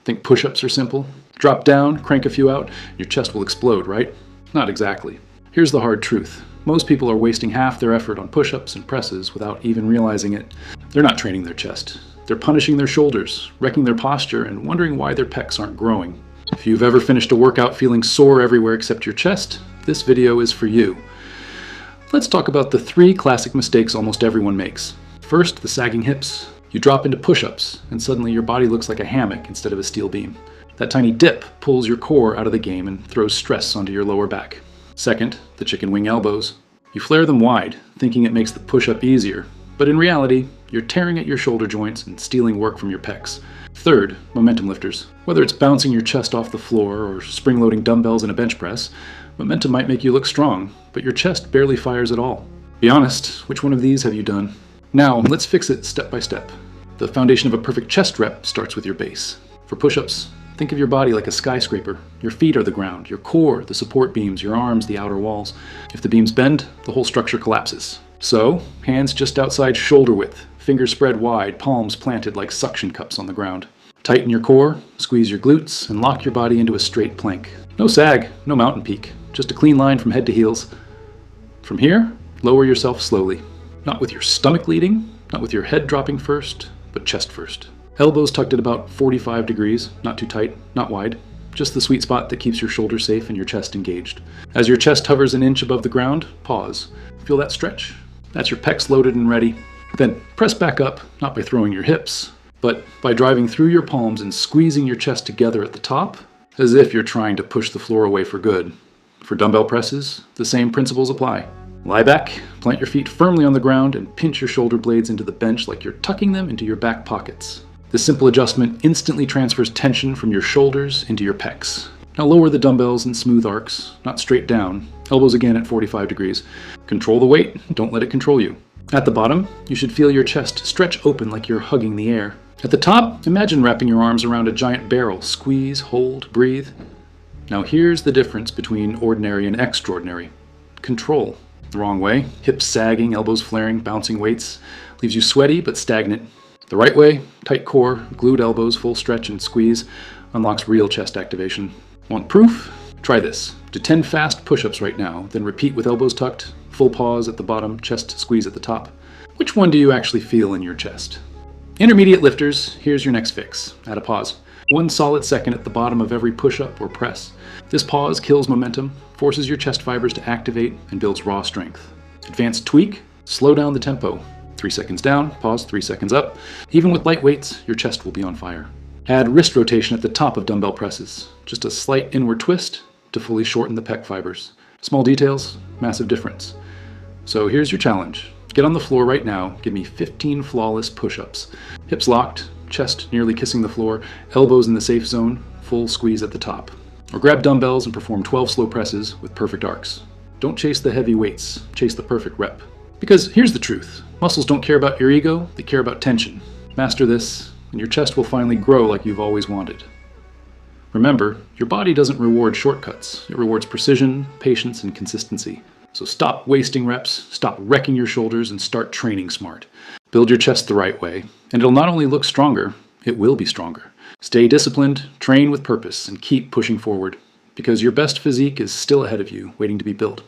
Think push-ups are simple? Drop down, crank a few out, your chest will explode, right? Not exactly. Here's the hard truth. Most people are wasting half their effort on push-ups and presses without even realizing it. They're not training their chest. They're punishing their shoulders, wrecking their posture, and wondering why their pecs aren't growing. If you've ever finished a workout feeling sore everywhere except your chest, this video is for you. Let's talk about the 3 classic mistakes almost everyone makes. First, the sagging hips. You drop into push-ups, and suddenly your body looks like a hammock instead of a steel beam. That tiny dip pulls your core out of the game and throws stress onto your lower back. Second, the chicken wing elbows. You flare them wide, thinking it makes the push-up easier, but in reality, you're tearing at your shoulder joints and stealing work from your pecs. Third, momentum lifters. Whether it's bouncing your chest off the floor or spring-loading dumbbells in a bench press, momentum might make you look strong, but your chest barely fires at all. Be honest, which one of these have you done? Now, let's fix it step by step. The foundation of a perfect chest rep starts with your base. For push-ups, think of your body like a skyscraper. Your feet are the ground, your core, the support beams, your arms, the outer walls. If the beams bend, the whole structure collapses. So, hands just outside shoulder width, fingers spread wide, palms planted like suction cups on the ground. Tighten your core, squeeze your glutes, and lock your body into a straight plank. No sag, no mountain peak, just a clean line from head to heels. From here, lower yourself slowly. Not with your stomach leading, not with your head dropping first, but chest first. Elbows tucked at about 45 degrees, not too tight, not wide. Just the sweet spot that keeps your shoulders safe and your chest engaged. As your chest hovers an inch above the ground, pause. Feel that stretch? That's your pecs loaded and ready. Then press back up, not by throwing your hips, but by driving through your palms and squeezing your chest together at the top, as if you're trying to push the floor away for good. For dumbbell presses, the same principles apply. Lie back, plant your feet firmly on the ground, and pinch your shoulder blades into the bench like you're tucking them into your back pockets. This simple adjustment instantly transfers tension from your shoulders into your pecs. Now lower the dumbbells in smooth arcs, not straight down. Elbows again at 45 degrees. Control the weight, don't let it control you. At the bottom, you should feel your chest stretch open like you're hugging the air. At the top, imagine wrapping your arms around a giant barrel. Squeeze, hold, breathe. Now here's the difference between ordinary and extraordinary. Control. The wrong way, hips sagging, elbows flaring, bouncing weights, leaves you sweaty but stagnant. The right way, tight core, glued elbows, full stretch and squeeze, unlocks real chest activation. Want proof? Try this. Do 10 fast push-ups right now, then repeat with elbows tucked, full pause at the bottom, chest squeeze at the top. Which one do you actually feel in your chest? Intermediate lifters, here's your next fix. Add a pause. 1 solid second at the bottom of every push-up or press. This pause kills momentum, forces your chest fibers to activate, and builds raw strength. Advanced tweak, slow down the tempo. 3 seconds down, pause, 3 seconds up. Even with light weights, your chest will be on fire. Add wrist rotation at the top of dumbbell presses. Just a slight inward twist to fully shorten the pec fibers. Small details, massive difference. So here's your challenge. Get on the floor right now, give me 15 flawless push-ups. Hips locked, chest nearly kissing the floor, elbows in the safe zone, full squeeze at the top. Or grab dumbbells and perform 12 slow presses with perfect arcs. Don't chase the heavy weights, chase the perfect rep. Because here's the truth, muscles don't care about your ego, they care about tension. Master this, and your chest will finally grow like you've always wanted. Remember, your body doesn't reward shortcuts, it rewards precision, patience, and consistency. So stop wasting reps, stop wrecking your shoulders, and start training smart. Build your chest the right way, and it'll not only look stronger, it will be stronger. Stay disciplined, train with purpose, and keep pushing forward, because your best physique is still ahead of you, waiting to be built.